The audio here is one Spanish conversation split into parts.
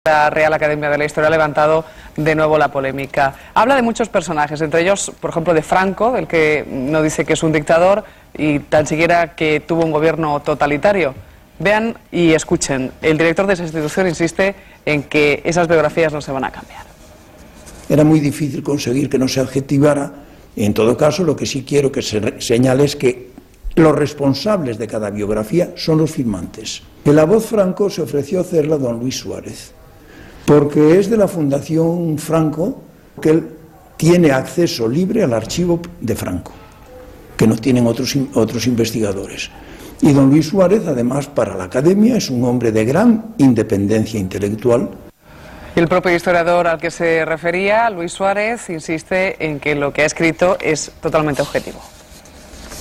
La Real Academia de la Historia ha levantado de nuevo la polémica. Habla de muchos personajes, entre ellos, por ejemplo, de Franco, del que no dice que es un dictador y tan siquiera que tuvo un gobierno totalitario. Vean y escuchen, el director de esa institución insiste en que esas biografías no se van a cambiar. Era muy difícil conseguir que no se adjetivara. En todo caso, lo que sí quiero que se señale es que los responsables de cada biografía son los firmantes. Que la voz Franco se ofreció a hacerla don Luis Suárez, porque es de la Fundación Franco que él tiene acceso libre al archivo de Franco, que no tienen otros investigadores. Y don Luis Suárez, además, para la Academia, es un hombre de gran independencia intelectual. El propio historiador al que se refería, Luis Suárez, insiste en que lo que ha escrito es totalmente objetivo.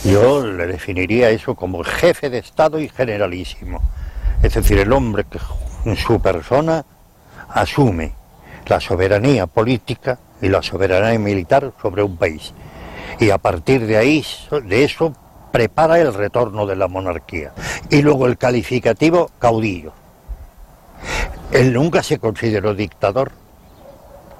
Yo le definiría eso como jefe de Estado y generalísimo. Es decir, el hombre que en su persona asume la soberanía política y la soberanía militar sobre un país. Y a partir de ahí, de eso, prepara el retorno de la monarquía. Y luego el calificativo caudillo. Él nunca se consideró dictador.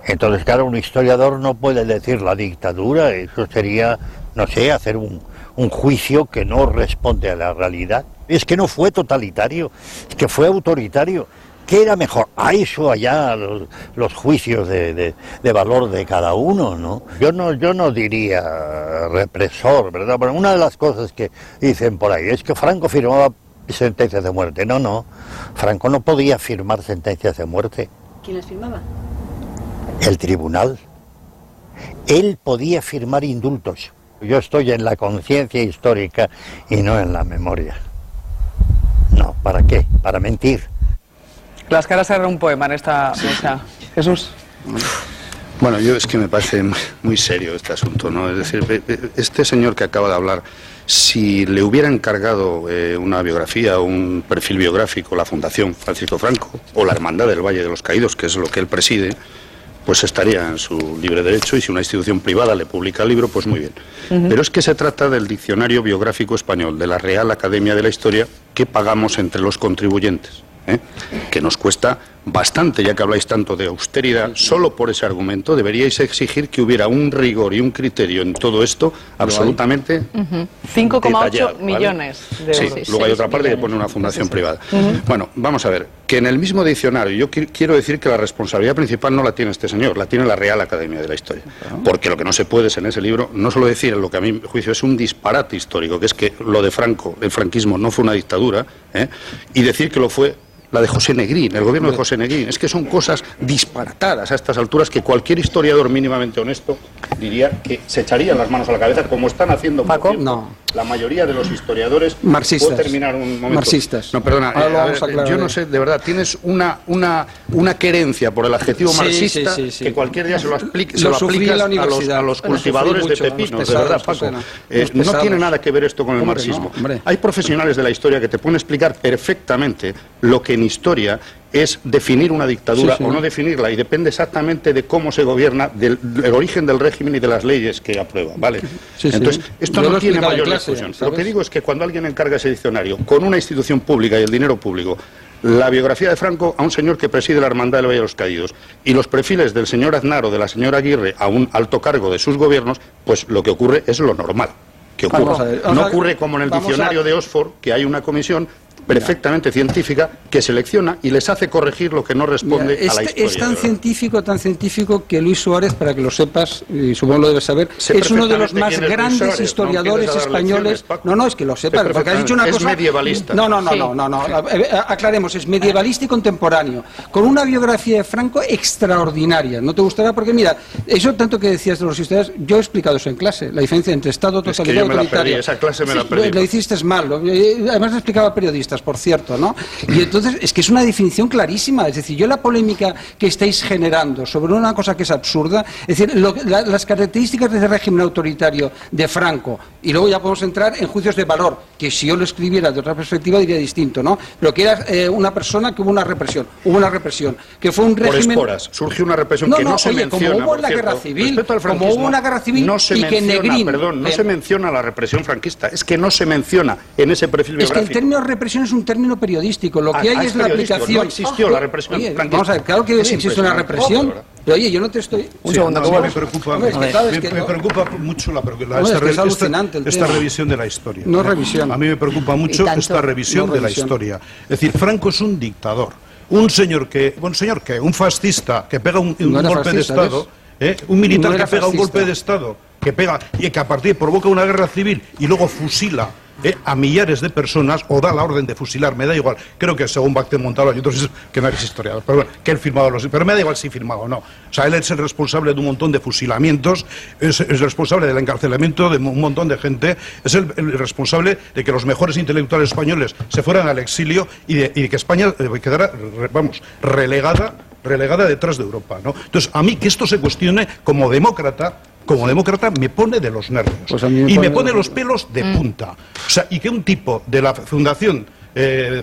Entonces, claro, un historiador no puede decir la dictadura, eso sería, no sé, hacer un juicio que no responde a la realidad. Es que no fue totalitario, es que fue autoritario. ¿Qué era mejor? A eso allá los juicios de valor de cada uno, ¿no? Yo no diría represor, ¿verdad? Pero una de las cosas que dicen por ahí es que Franco firmaba sentencias de muerte. No, Franco no podía firmar sentencias de muerte. ¿Quién las firmaba? El tribunal. Él podía firmar indultos. Yo estoy en la conciencia histórica y no en la memoria. No, ¿para qué? Para mentir. Las caras eran un poema en esta mesa. Jesús. Bueno, es que me parece muy serio este asunto, ¿no? Es decir, este señor que acaba de hablar, si le hubiera encargado una biografía o un perfil biográfico la Fundación Francisco Franco o la Hermandad del Valle de los Caídos, que es lo que él preside, pues estaría en su libre derecho, y si una institución privada le publica el libro, pues muy bien. Pero es que se trata del Diccionario Biográfico Español de la Real Academia de la Historia que pagamos entre los contribuyentes, que nos cuesta bastante, ya que habláis tanto de austeridad. Solo por ese argumento deberíais exigir que hubiera un rigor y un criterio en todo esto absolutamente 5,8 millones de euros. Sí, luego hay otra parte que pone una fundación privada. Bueno, vamos a ver, que en el mismo diccionario yo quiero decir que la responsabilidad principal no la tiene este señor, la tiene la Real Academia de la Historia. Porque lo que no se puede es en ese libro no solo decir lo que a mi juicio es un disparate histórico, que es que lo de Franco, el franquismo, no fue una dictadura, y decir que lo fue la de José Negrín, el gobierno de José Negrín. Es que son cosas disparatadas a estas alturas que cualquier historiador mínimamente honesto diría que se echarían las manos a la cabeza, como están haciendo la mayoría de los historiadores marxistas. ¿Puedo terminar un momento? Marxistas. No, perdona, yo no sé, de verdad, tienes una querencia por el adjetivo marxista que cualquier día se lo aplicas a los cultivadores de pepinos, de verdad, Paco. No tiene nada que ver esto con el marxismo. Hay profesionales de la historia que te pueden explicar perfectamente lo que en historia es definir una dictadura o no definirla, y depende exactamente de cómo se gobierna, del origen del régimen y de las leyes que aprueba, ¿vale? Entonces, esto no tiene mayor discusión. Lo que digo es que cuando alguien encarga ese diccionario con una institución pública y el dinero público, la biografía de Franco a un señor que preside la Hermandad del Valle de los Caídos y los perfiles del señor Aznar o de la señora Aguirre a un alto cargo de sus gobiernos, pues lo que ocurre es lo normal que ocurre. No ocurre como en el diccionario de Oxford, que hay una comisión perfectamente científica que selecciona y les hace corregir lo que no responde a la historia. Es tan científico que Luis Suárez, para que lo sepas, y supongo lo debes saber, es uno de los más grandes historiadores españoles. No, es que lo sepas, porque has dicho una cosa. Es medievalista. No. Aclaremos, es medievalista y contemporáneo, con una biografía de Franco extraordinaria. No te gustará porque, mira, eso tanto que decías de los historiadores, yo he explicado eso en clase, la diferencia entre Estado totalitario y autoritario. Esa clase me la perdí. Lo hiciste mal, además lo explicaba a periodistas, por cierto, ¿no? Y entonces es que es una definición clarísima. Es decir, yo la polémica que estáis generando sobre una cosa que es absurda, es decir, las características de ese régimen autoritario de Franco, y luego ya podemos entrar en juicios de valor, que si yo lo escribiera de otra perspectiva diría distinto, ¿no? Pero que era una persona que hubo una represión, que fue un régimen... Por esporas, surgió una represión que no se menciona, como hubo la guerra civil, no se menciona la represión franquista, es que no se menciona en ese perfil biográfico. Es que el término represión represión es un término periodístico. Lo que hay es la aplicación. No existió la represión. Oye, vamos a ver, claro que existe una represión. Pero oye, yo no te estoy... Un segundo, me preocupa mucho esta revisión de la historia. No revisión. A mí me preocupa mucho esta revisión de la historia. Es decir, Franco es un dictador. Un fascista que pega un golpe de Estado, un militar que pega un golpe de Estado, que a partir provoca una guerra civil y luego fusila a millares de personas, o da la orden de fusilar, me da igual. Creo que según Vázquez Montalvo y otros, que no eres historiador, pero bueno, que él firmaba pero me da igual si firmaba o no. O sea, él es el responsable de un montón de fusilamientos, es responsable del encarcelamiento de un montón de gente, es el responsable de que los mejores intelectuales españoles se fueran al exilio y de que España quedara, relegada detrás de Europa, ¿no? Entonces, a mí que esto se cuestione como demócrata me pone de los nervios, pues me pone los pelos de punta. O sea, y que un tipo de la Fundación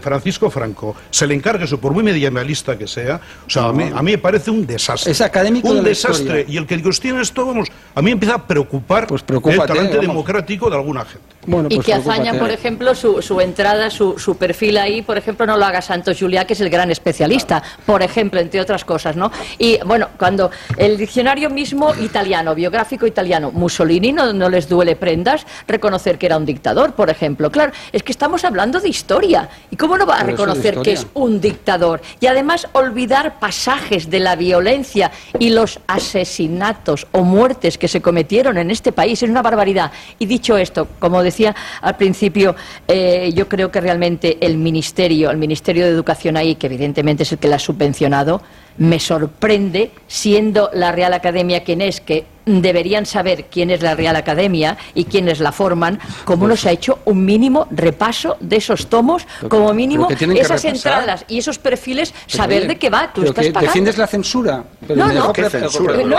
Francisco Franco se le encargue eso, por muy mediamalista que sea, o sea, a mí me parece un desastre. Es académico un desastre. Y el que cuestiona esto, vamos, a mí me empieza a preocupar el talante democrático de alguna gente. Bueno, pues y que Azaña, por ejemplo, su entrada, su perfil ahí, por ejemplo, no lo haga Santos Juliá, que es el gran especialista, por ejemplo, entre otras cosas, ¿no? Y bueno, cuando el diccionario mismo italiano, biográfico italiano, Mussolini, no les duele prendas reconocer que era un dictador, por ejemplo. Claro, es que estamos hablando de historia. ¿Y cómo no va a reconocer que es un dictador? Y además olvidar pasajes de la violencia y los asesinatos o muertes que se cometieron en este país. Es una barbaridad. Y dicho esto, como decía al principio, yo creo que realmente el Ministerio de Educación ahí, que evidentemente es el que la ha subvencionado, me sorprende, siendo la Real Academia quien es, que deberían saber quién es la Real Academia y quiénes la forman, cómo no se ha hecho un mínimo repaso de esos tomos, como mínimo esas entradas y esos perfiles, saber de qué va. Tú estás pagando. ¿Defiendes la censura? No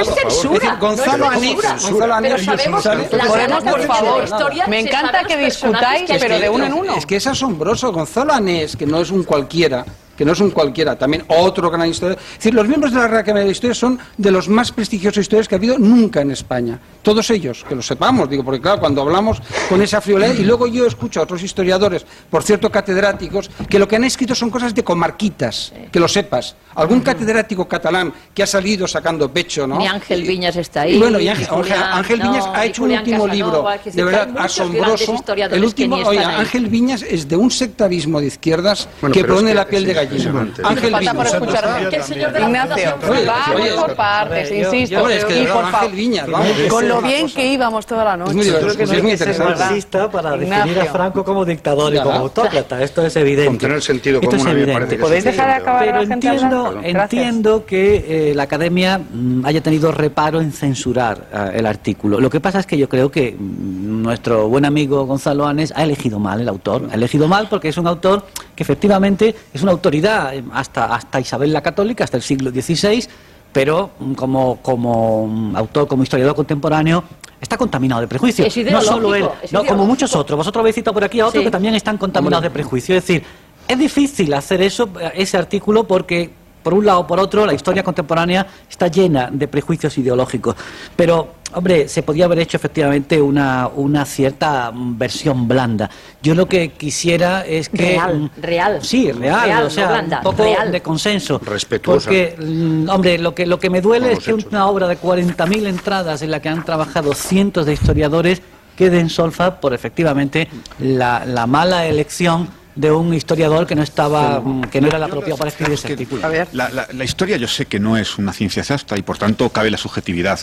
es censura. Gonzalo Anés, pero sabemos por favor, me encanta que discutáis, pero de uno en uno. Es que es asombroso. Gonzalo Anés, que no es un cualquiera, también otro gran historiador. Es decir, los miembros de la Real Academia de Historia son de los más prestigiosos historiadores que ha habido nunca en España. Todos ellos, que lo sepamos, digo, porque claro, cuando hablamos con esa frivolidad, y luego yo escucho a otros historiadores, por cierto catedráticos, que lo que han escrito son cosas de comarquitas, que lo sepas. Algún catedrático catalán que ha salido sacando pecho, ¿no? Ni Ángel Viñas está ahí. Y bueno, Ángel Viñas ha hecho un último libro, de verdad, asombroso. El último, Ángel Viñas es de un sectarismo de izquierdas que pone la piel de gallina. Ángel Viñas. Ignacio, vamos por partes, insisto. Y por favor, con lo bien que íbamos toda la noche. Es muy interesante para definir a Franco como dictador y como autócrata. Esto es evidente. Con tener sentido común, a mí me parece que ¿podéis dejar de acabar? Pero entiendo que la Academia haya tenido reparo en censurar el artículo. Lo que pasa es que yo creo que nuestro buen amigo Gonzalo Anés ha elegido mal el autor. Ha elegido mal porque es un autor que efectivamente es una autoridad hasta Isabel la Católica, hasta el siglo XVI, pero como autor, como historiador contemporáneo, está contaminado de prejuicio. No solo él, como muchos otros. Vosotros habéis citado por aquí a otros que también están contaminados de prejuicio. Es decir, es difícil hacer ese artículo porque, por un lado o por otro, la historia contemporánea está llena de prejuicios ideológicos. Pero, hombre, se podía haber hecho efectivamente una cierta versión blanda. Yo lo que quisiera es que... Real. Sí, real, o sea, no blanda, un poco de consenso. Respetuosa. Porque, hombre, lo que me duele es que una obra de 40.000 entradas en la que han trabajado cientos de historiadores quede en solfa por efectivamente la mala elección de un historiador que no era el apropiado para escribir ese artículo. La historia yo sé que no es una ciencia exacta y por tanto cabe la subjetividad,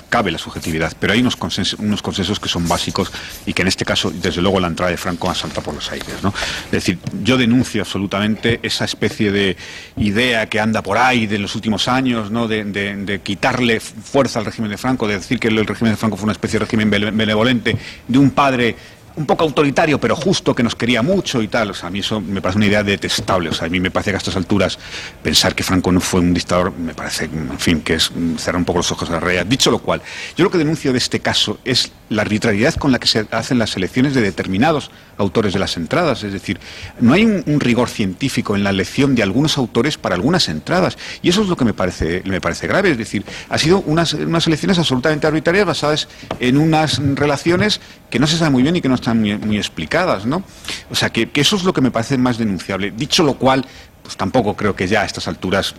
pero hay unos consensos que son básicos y que en este caso, desde luego, la entrada de Franco salta por los aires, ¿no? Es decir, yo denuncio absolutamente esa especie de idea que anda por ahí de los últimos años, ¿no? de quitarle fuerza al régimen de Franco, de decir que el régimen de Franco fue una especie de régimen benevolente, de un padre un poco autoritario, pero justo, que nos quería mucho y tal. O sea, a mí eso me parece una idea detestable. O sea, a mí me parece que a estas alturas pensar que Franco no fue un dictador, me parece, en fin, que es cerrar un poco los ojos a la realidad. Dicho lo cual, yo lo que denuncio de este caso es la arbitrariedad con la que se hacen las selecciones de determinados autores de las entradas. Es decir, no hay un rigor científico en la elección de algunos autores para algunas entradas. Y eso es lo que me parece grave. Es decir, ha sido unas elecciones absolutamente arbitrarias basadas en unas relaciones que no se sabe muy bien y que no están muy explicadas, ¿no? O sea, que eso es lo que me parece más denunciable. Dicho lo cual, pues tampoco creo que ya a estas alturas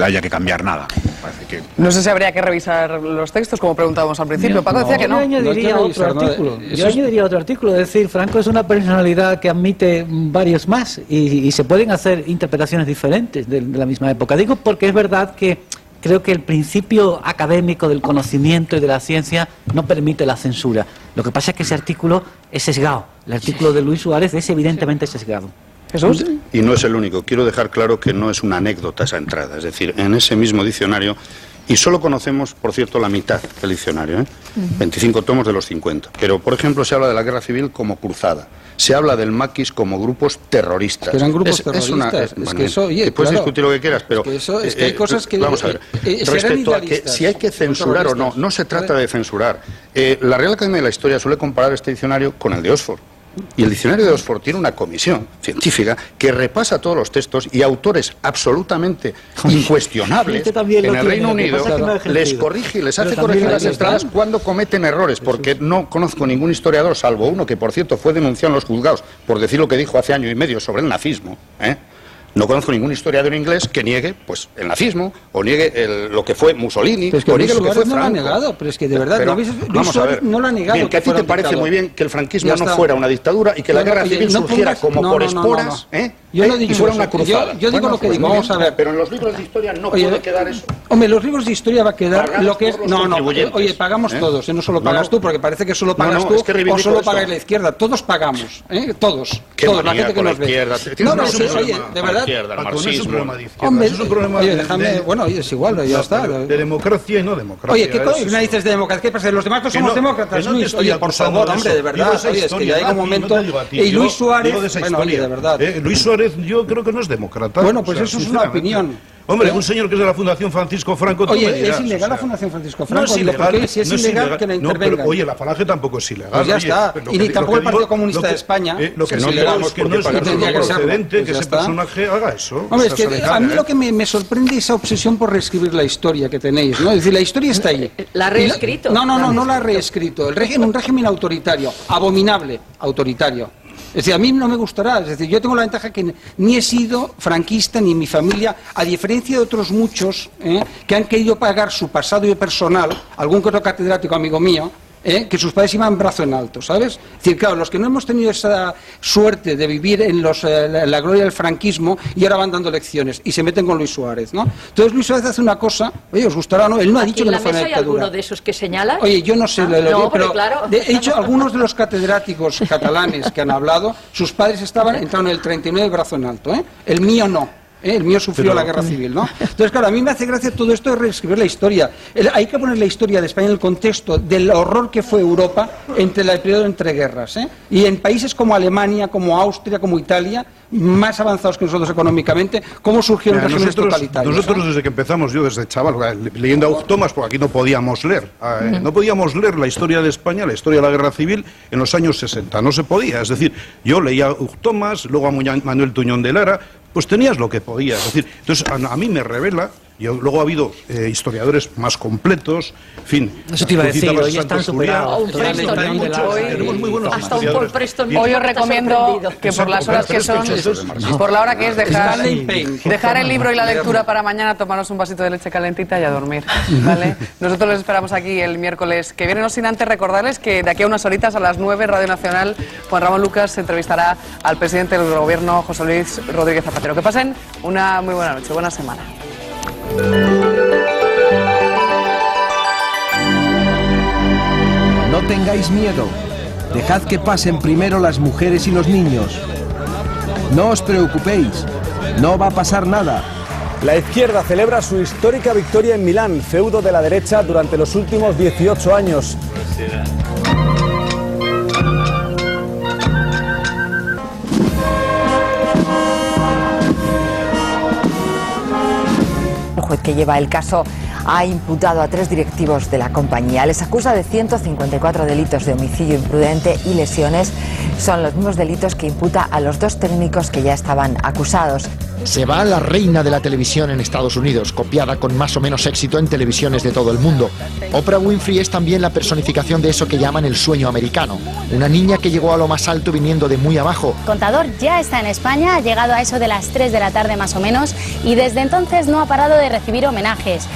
haya que cambiar nada. Parece que... No sé si habría que revisar los textos, como preguntábamos al principio. Paco decía que no. Yo añadiría otro artículo. Es decir, Franco es una personalidad que admite varios más y se pueden hacer interpretaciones diferentes de la misma época. Digo porque es verdad que creo que el principio académico del conocimiento y de la ciencia no permite la censura. Lo que pasa es que ese artículo es sesgado. El artículo de Luis Suárez es evidentemente sesgado. ¿Jesús? Y no es el único. Quiero dejar claro que no es una anécdota esa entrada. Es decir, en ese mismo diccionario, y solo conocemos, por cierto, la mitad del diccionario, 25 tomos de los 50. Pero, por ejemplo, se habla de la guerra civil como cruzada. Se habla del maquis como grupos terroristas. Que eran grupos terroristas. Puedes discutir lo que quieras, pero es que hay cosas que... Vamos a ver. Respecto a que si hay que censurar o no, no se trata de censurar. La Real Academia de la Historia suele comparar este diccionario con el de Oxford. Y el diccionario de Oxford tiene una comisión científica que repasa todos los textos y autores absolutamente incuestionables en el Reino Unido les corrige y les hace corregir las entradas cuando cometen errores, porque no conozco ningún historiador, salvo uno que, por cierto, fue denunciado en los juzgados por decir lo que dijo hace año y medio sobre el nazismo, No conozco ningún historiador inglés que niegue pues el nazismo, o niegue lo que fue Mussolini, pero es que o niegue lo que fue Franco. No lo ha negado, pero es que de verdad, vamos a ver, no lo ha negado. Bien, que a ti te parece muy bien que el franquismo no fuera una dictadura y que la guerra civil surgiera como por esporas, yo no digo y fuera una cruzada. Yo digo lo que digo, vamos a ver. Pero en los libros de historia no puede quedar eso. Hombre, los libros de historia va a quedar lo que es... Oye, pagamos todos, no solo pagas tú, porque parece que solo pagas tú o solo pagas la izquierda. Todos pagamos, todos, la gente que nos ve. No, oye, de verdad... Es un problema de izquierda. Es un problema es igual, ya está. De democracia y no democracia. Oye, ¿qué me dices de democracia? ¿Qué pasa? ¿Los demás no somos demócratas, Luis? Oye, por favor, hombre, de verdad. Oye, es que ya hay un momento... Y Luis Suárez... Bueno, oye, de verdad. Luis Suárez yo creo que no es demócrata. Bueno, pues eso es una opinión. Hombre, un señor que es de la Fundación Francisco Franco... Oye, ¿es ilegal la Fundación Francisco Franco? No es ilegal. Si es ilegal, que la intervengan. No, pero, oye, la Falange tampoco es ilegal. Pues ya está. Y ni tampoco el Partido Comunista de España. Lo que no es que no es procedente que ese personaje haga eso. Hombre, es que a mí lo que me sorprende es esa obsesión por reescribir la historia que tenéis, ¿no? Es decir, la historia está ahí. ¿La ha reescrito? No la ha reescrito. Un régimen autoritario, abominable, autoritario. Es decir, a mí no me gustará. Es decir, yo tengo la ventaja que ni he sido franquista ni mi familia, a diferencia de otros muchos que han querido pagar su pasado personal, algún que otro catedrático amigo mío, que sus padres iban brazo en alto, ¿sabes? Es decir, claro, los que no hemos tenido esa suerte de vivir en la gloria del franquismo y ahora van dando lecciones y se meten con Luis Suárez, ¿no? Entonces Luis Suárez hace una cosa, oye, ¿os gustará o no? Él no ha dicho que no fue una dictadura. ¿Hay alguno de esos que señala? Oye, yo no sé, pero claro, he dicho, algunos de los catedráticos catalanes que han hablado, sus padres entraron en el 39 brazo en alto, el mío no. El mío sufrió la guerra civil, ¿no? Entonces, claro, a mí me hace gracia todo esto de reescribir la historia. Hay que poner la historia de España en el contexto del horror que fue Europa entre el periodo entre guerras, y en países como Alemania, como Austria, como Italia, más avanzados que nosotros económicamente, cómo surgieron regímenes totalitarios. Nosotros desde que empezamos, yo desde chaval, leyendo a Euctomas, porque aquí no podíamos leer, no podíamos leer la historia de España, la historia de la guerra civil en los años 60, no se podía. Es decir, yo leía a Euctomas, luego a Manuel Tuñón de Lara, pues tenías lo que podías. Es decir, entonces a mí me revela, luego ha habido historiadores más completos, en fin. Eso te iba a decir, hoy están superados. Hasta un Paul Preston. Hoy os recomiendo que por las horas que son, por la hora que es, dejar el libro y la lectura para mañana, tomaros un vasito de leche calentita y a dormir, ¿vale? Nosotros les esperamos aquí el miércoles que viene, no sin antes recordarles que de aquí a unas horitas a las 9, Radio Nacional, Juan Ramón Lucas se entrevistará al presidente del gobierno, José Luis Rodríguez Zapatero. Que pasen una muy buena noche, buena semana. No tengáis miedo. Dejad que pasen primero las mujeres y los niños. No os preocupéis. No va a pasar nada. La izquierda celebra su histórica victoria en Milán, feudo de la derecha durante los últimos 18 años. El juez que lleva el caso ha imputado a 3 directivos de la compañía. Les acusa de 154 delitos de homicidio imprudente y lesiones. Son los mismos delitos que imputa a los 2 técnicos que ya estaban acusados. Se va la reina de la televisión en Estados Unidos, copiada con más o menos éxito en televisiones de todo el mundo. Oprah Winfrey es también la personificación de eso que llaman el sueño americano. Una niña que llegó a lo más alto viniendo de muy abajo. Contador ya está en España, ha llegado a eso de las 3 de la tarde más o menos, y desde entonces no ha parado de recibir homenajes.